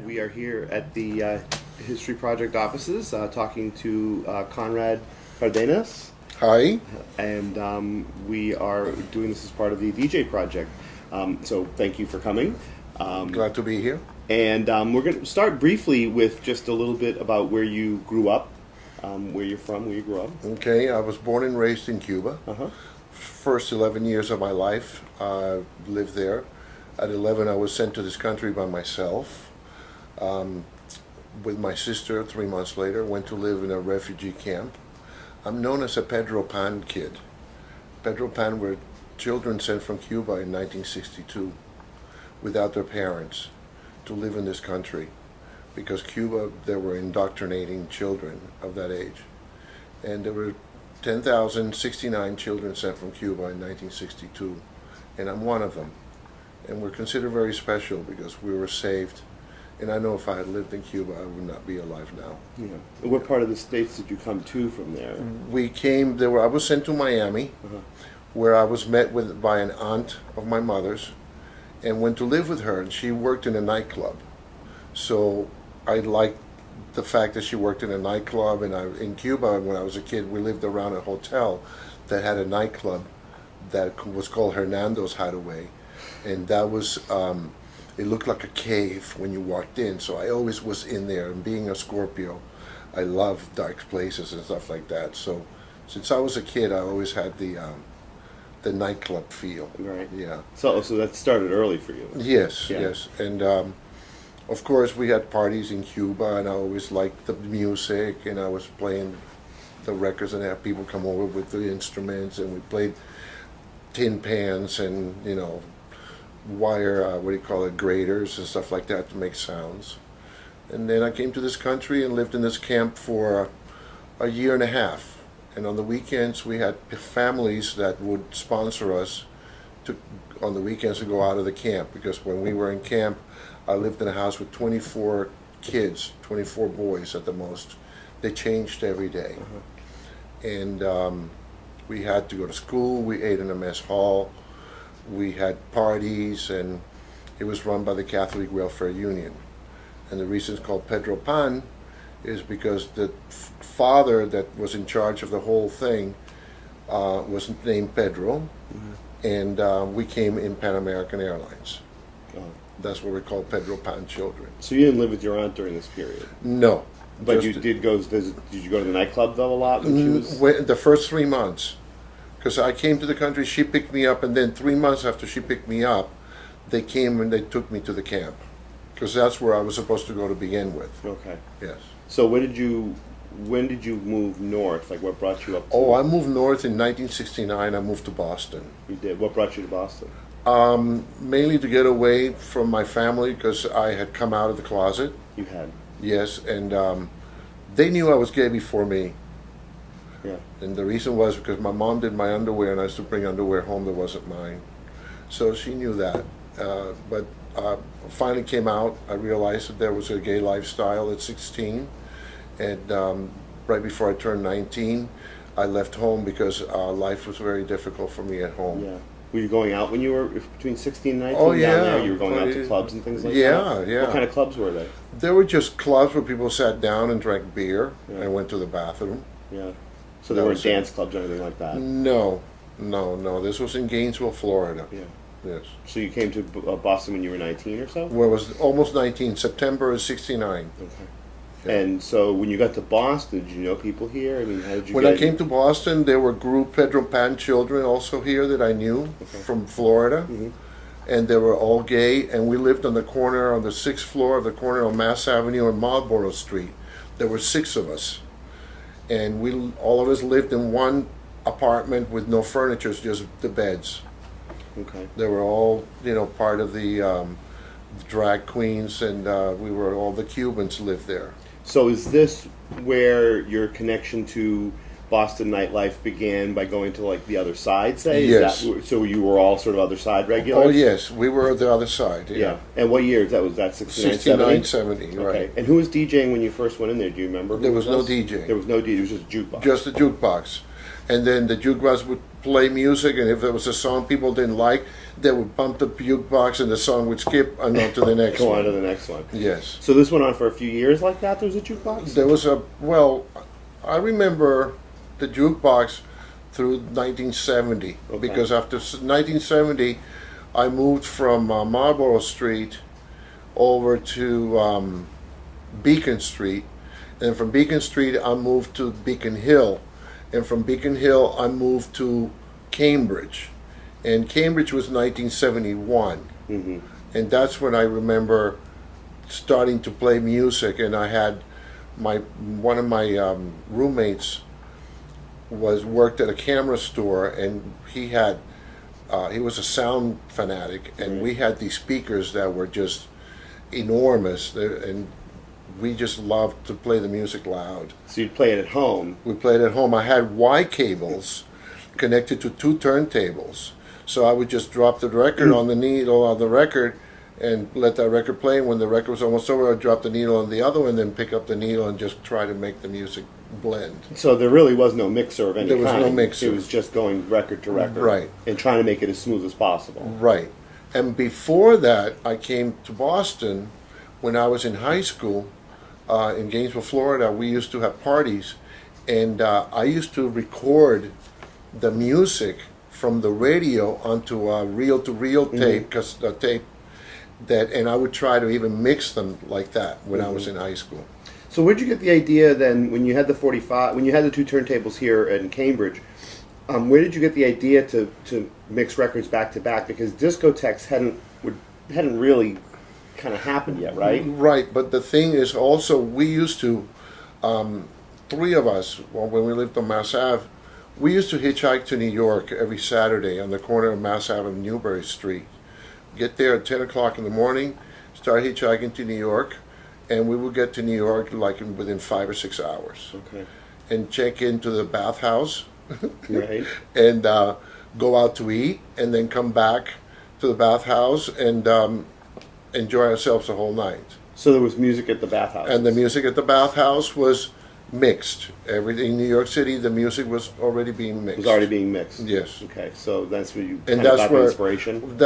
We are here at the History Project offices talking to Conrad Cardenas. Hi. And we are doing this as part of the DJ Project. So thank you for coming. Glad to be here. And we're going to start briefly with just a little bit about where you grew up, where you're from, where you grew up. Okay, I was born and raised in Cuba. Uh-huh. First 11 years of my life, I lived there. At 11, I was sent to this country by myself. With my sister 3 months later, went to live in a refugee camp. I'm known as a Pedro Pan kid. Pedro Pan were children sent from Cuba in 1962 without their parents to live in this country, because Cuba, they were indoctrinating children of that age. And there were 10,069 children sent from Cuba in 1962, and I'm one of them. And we're considered very special because we were saved. And I know if I had lived in Cuba, I would not be alive now. Yeah. And what part of the States did you come to from there? We came, I was sent to Miami, where I was met by an aunt of my mother's, and went to live with her, and she worked in a nightclub. So I liked the fact that she worked in a nightclub, and in Cuba, when I was a kid, we lived around a hotel that had a nightclub that was called Hernando's Hideaway, and that was, it looked like a cave when you walked in, so I always was in there, and being a Scorpio, I love dark places and stuff like that, so since I was a kid, I always had the nightclub feel. Right. Yeah. So that started early for you. Yes, Yeah. yes. And of course we had parties in Cuba, and I always liked the music, and I was playing the records, and have people come over with the instruments, and we played tin pans and, wire, graters and stuff like that to make sounds. And then I came to this country and lived in this camp for a year and a half. And on the weekends, we had families that would sponsor us on the weekends to go out of the camp, because when we were in camp, I lived in a house with 24 kids, 24 boys at the most. They changed every day. And we had to go to school. We ate in a mess hall. We had parties, and it was run by the Catholic Welfare Union. And the reason it's called Pedro Pan is because the father that was in charge of the whole thing was named Pedro, and we came in Pan American Airlines. Oh. That's what we call Pedro Pan children. So you didn't live with your aunt during this period? No. But you did go visit, did you go to the nightclub though a lot when she was? The first 3 months, because I came to the country, she picked me up, and then 3 months after she picked me up, they came and they took me to the camp, because that's where I was supposed to go to begin with. Okay. Yes. So when did you move north? Like what brought you up to? Oh, I moved north in 1969. I moved to Boston. You did? What brought you to Boston? Mainly to get away from my family, because I had come out of the closet. You had? Yes, and they knew I was gay before me. Yeah. And the reason was because my mom did my underwear, and I used to bring underwear home that wasn't mine. So she knew that. But finally came out. I realized that there was a gay lifestyle at 16. And right before I turned 19, I left home because life was very difficult for me at home. Yeah. Were you going out when you were between 16 and 19? Oh, yeah. Down there? You were going out to clubs and things like that? Yeah. What kind of clubs were they? There were just clubs where people sat down and drank beer and went to the bathroom. Yeah. So there weren't dance clubs or anything like that? No. This was in Gainesville, Florida. Yeah. Yes. So you came to Boston when you were 19 or so? Well, it was almost 19. September of 69. Okay. Yeah. And so when you got to Boston, did you know people here? I mean, how did you When I came to Boston, there were group Pedro Pan children also here that I knew from Florida. And they were all gay, and we lived on the corner, on the 6th floor of the corner on Mass Avenue and Marlborough Street. There were 6 of us. And all of us lived in one apartment with no furniture, just the beds. Okay. They were all, part of the drag queens, and all the Cubans lived there. So is this where your connection to Boston nightlife began, by going to like the other side, say? Yes. So you were all sort of other side regulars? Oh, yes. We were the other side, Yeah. And what year was that? 69, 69, 70, Okay. right. And who was DJing when you first went in there? Do you remember? There was no DJ. There was no DJ. It was just a jukebox. Just a jukebox. and then the jukebox would play music, and if there was a song people didn't like, they would bump the jukebox and the song would skip and on to the next Go one. on to the next one. Yes. So this went on for a few years like that? There was a jukebox? There was I remember the jukebox through 1970, because after 1970, I moved from Marlborough Street over to Beacon Street, and from Beacon Street I moved to Beacon Hill, and from Beacon Hill I moved to Cambridge, and Cambridge was 1971, and that's when I remember starting to play music. And I had one of my roommates worked at a camera store, and he was a sound fanatic, and we had these speakers that were just enormous, and we just loved to play the music loud. So you'd play it at home? We played at home. I had Y cables connected to 2 turntables, so I would just drop the record on the needle on the record and let that record play. When the record was almost over, I'd drop the needle on the other one, then pick up the needle and just try to make the music blend. So there really was no mixer of any kind? There was no mixer. It was just going record to record? Right. And trying to make it as smooth as possible? Right. And before that, I came to Boston when I was in high school. In Gainesville, Florida, we used to have parties, and I used to record the music from the radio onto a reel-to-reel tape, and I would try to even mix them like that when I was in high school. So where'd you get the idea then, when you had the 45, when you had the 2 turntables here in Cambridge, where did you get the idea to mix records back to back? Because discotheques hadn't really kind of happened yet, right? Right, but the thing is also, we used to, 3 of us, when we lived on Mass Ave, we used to hitchhike to New York every Saturday on the corner of Mass Ave and Newbury Street. Get there at 10 o'clock in the morning, start hitchhiking to New York, and we would get to New York like within 5 or 6 hours. Okay. And check into the bathhouse, Right. and go out to eat, and then come back to the bathhouse and enjoy ourselves the whole night. So there was music at the bathhouse? And the music at the bathhouse was mixed. Everything in New York City, the music was already being mixed. It was already being mixed? Yes. Okay, so that's where you And kind of that's got where the inspiration?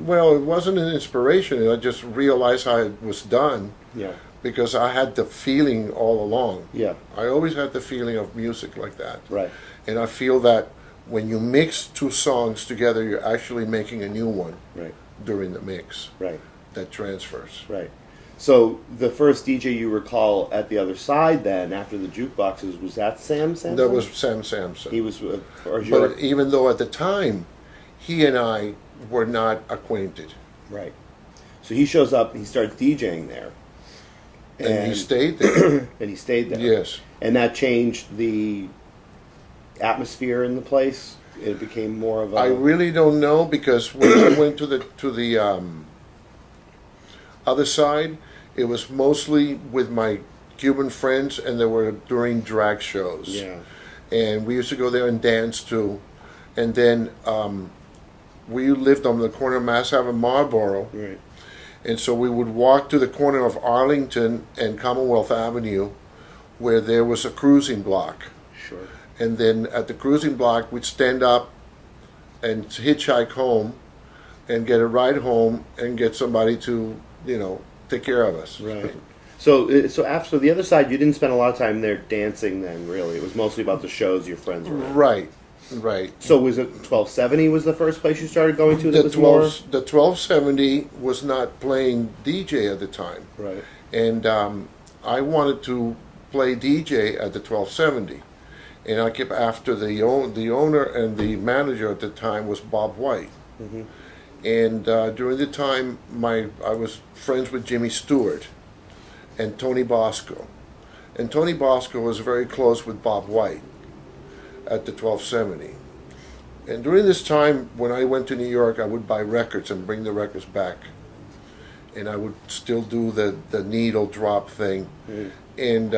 Well, it wasn't an inspiration. I just realized how it was done. Yeah. Because I had the feeling all along. Yeah. I always had the feeling of music like that. Right. And I feel that when you mix 2 songs together, you're actually making a new one. Right. During the mix. Right. That transfers. Right. So the first DJ you recall at the other side then, after the jukeboxes, was that Sam Sampson? That was Sam Sampson. He was, but even though at the time, he and I were not acquainted. Right. So he shows up, he starts DJing there. And he stayed there. And he stayed there. Yes. And that changed the atmosphere in the place? It became more of a... I really don't know, because when I went to the other side, it was mostly with my Cuban friends, and they were during drag shows. Yeah. And we used to go there and dance too. And then we lived on the corner of Mass Ave and Marlborough. Right. And so we would walk to the corner of Arlington and Commonwealth Avenue, where there was a cruising block. Sure. And then at the cruising block, we'd stand up and hitchhike home and get a ride home and get somebody to, take care of us. Right. So after the other side, you didn't spend a lot of time there dancing then, really. It was mostly about the shows your friends were at. Right, right. So was it 1270 was the first place you started going to that The was more? The 1270 was not playing DJ at the time. Right. And I wanted to play DJ at the 1270. And I kept after the owner and the manager at the time was Bob White. Mm-hmm. And during the time, I was friends with Jimmy Stewart and Tony Bosco. And Tony Bosco was very close with Bob White at the 1270. And during this time, when I went to New York, I would buy records and bring the records back. And I would still do the needle drop thing. Mm. And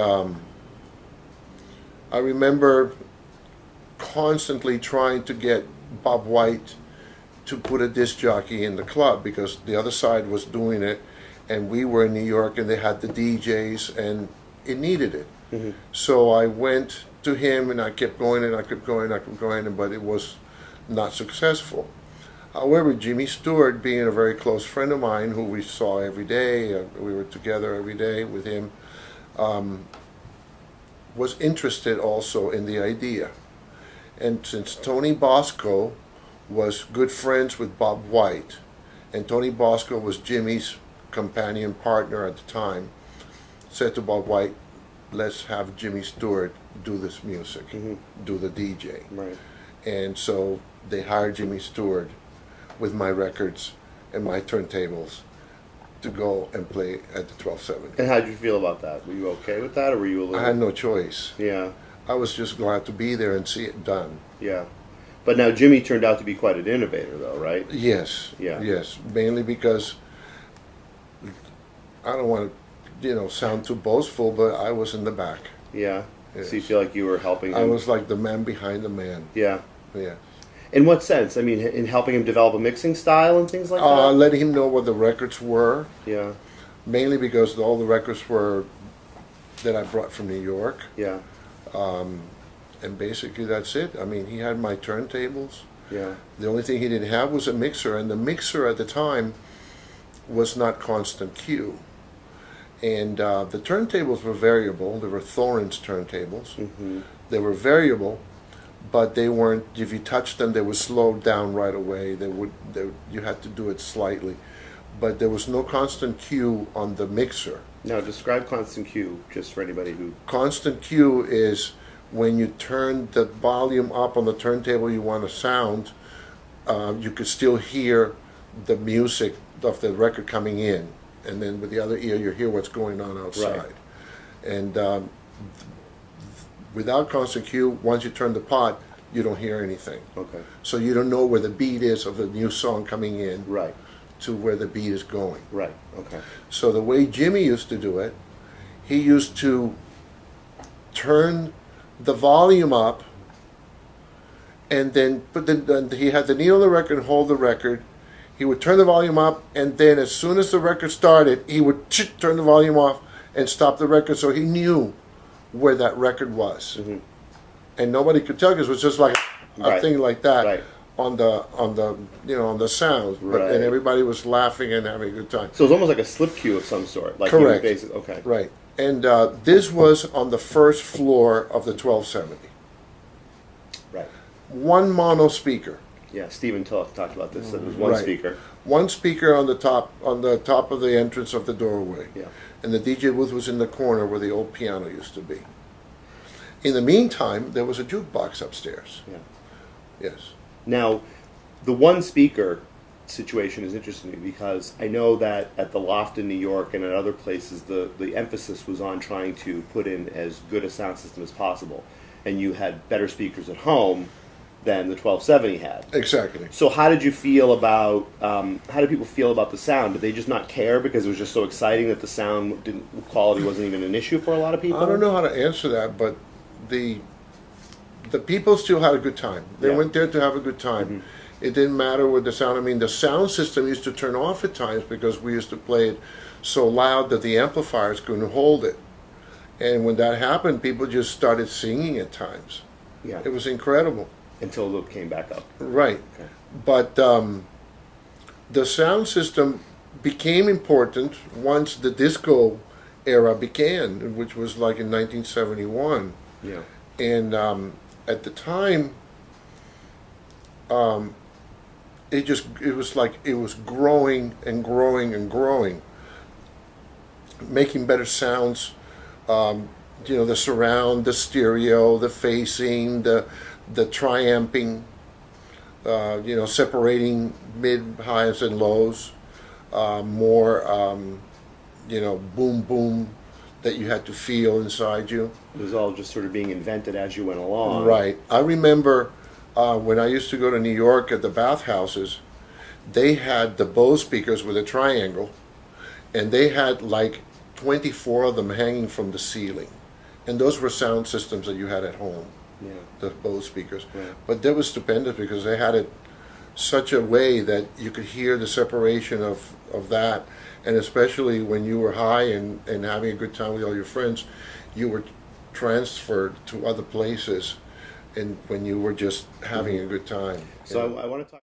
I remember constantly trying to get Bob White to put a disc jockey in the club, because the other side was doing it, and we were in New York and they had the DJs and it needed it. Mm-hmm. So I went to him, and I kept going and I kept going and I kept going, but it was not successful. However, Jimmy Stewart, being a very close friend of mine who we saw every day, we were together every day with him, was interested also in the idea. And since Tony Bosco was good friends with Bob White, and Tony Bosco was Jimmy's companion partner at the time, said to Bob White, let's have Jimmy Stewart do this music, do the DJ. Right. And so they hired Jimmy Stewart with my records and my turntables to go and play at the 1270. And how did you feel about that? Were you okay with that, or were you a little? I had no choice. Yeah. I was just glad to be there and see it done. Yeah. But now Jimmy turned out to be quite an innovator, though, right? Yes. Yeah. Yes. Mainly because I don't want to, sound too boastful, but I was in the back. Yeah. Yes. So you feel like you were helping him? I was like the man behind the man. Yeah. Yeah. In what sense? I mean, in helping him develop a mixing style and things like that? Letting him know what the records were. Yeah. Mainly because all the records were that I brought from New York. Yeah. And basically that's it. I mean, he had my turntables. Yeah. The only thing he didn't have was a mixer, and the mixer at the time was not constant Q. And the turntables were variable. They were Thorn's turntables. Mm-hmm. They were variable, but they weren't. If you touched them, they would slow down right away. You had to do it slightly, but there was no constant Q on the mixer. Now, describe constant Q, just for anybody who... Constant Q is when you turn the volume up on the turntable you want to sound, you could still hear the music of the record coming in, and then with the other ear you hear what's going on outside. Right. And without constant Q, once you turn the pot, you don't hear anything. Okay. So you don't know where the beat is of the new song coming in. Right. To where the beat is going. Right. Okay. So the way Jimmy used to do it, he used to turn the volume up, and then he had the needle on the record and hold the record. He would turn the volume up, and then as soon as the record started, he would turn the volume off and stop the record, so he knew where that record was. Mm-hmm. And nobody could tell because it was just like a Right. thing like that. Right. On the sounds, Right. and everybody was laughing and having a good time. So it was almost like a slip cue of some sort. Like Correct. Okay. Right, and this was on the first floor of the 1270. Right. One mono speaker. Yeah, Stephen talked about this. So there was one Right. speaker. One speaker on the top of the entrance of the doorway. Yeah. And the DJ booth was in the corner where the old piano used to be. In the meantime, there was a jukebox upstairs. Yeah. Yes. Now, the one speaker situation is interesting to me because I know that at the Loft in New York and at other places, the emphasis was on trying to put in as good a sound system as possible, and you had better speakers at home than the 1270 had. Exactly. So how did you feel about, how did people feel about the sound? Did they just not care because it was just so exciting that the sound quality wasn't even an issue for a lot of people? I don't know how to answer that, but the people still had a good time. They Yeah. went there to have a good time. Mm-hmm. It didn't matter with the sound. I mean, the sound system used to turn off at times because we used to play it so loud that the amplifiers couldn't hold it. And when that happened, people just started singing at times. Yeah. It was incredible. Until it came back up. Right. Okay. But the sound system became important once the disco era began, which was like in 1971. Yeah. And at the time, it was growing and growing and growing, making better sounds. The surround, the stereo, the facing, the triamping, separating mid, highs and lows, more, boom, boom that you had to feel inside you. It was all just sort of being invented as you went along. Right. I remember when I used to go to New York at the bathhouses, they had the Bose speakers with a triangle, and they had like 24 of them hanging from the ceiling. And those were sound systems that you had at home, Yeah. the Bose speakers. Yeah. But that was stupendous because they had it such a way that you could hear the separation of that. And especially when you were high and having a good time with all your friends, you were transferred to other places, and when you were just having a good time. So I want to talk.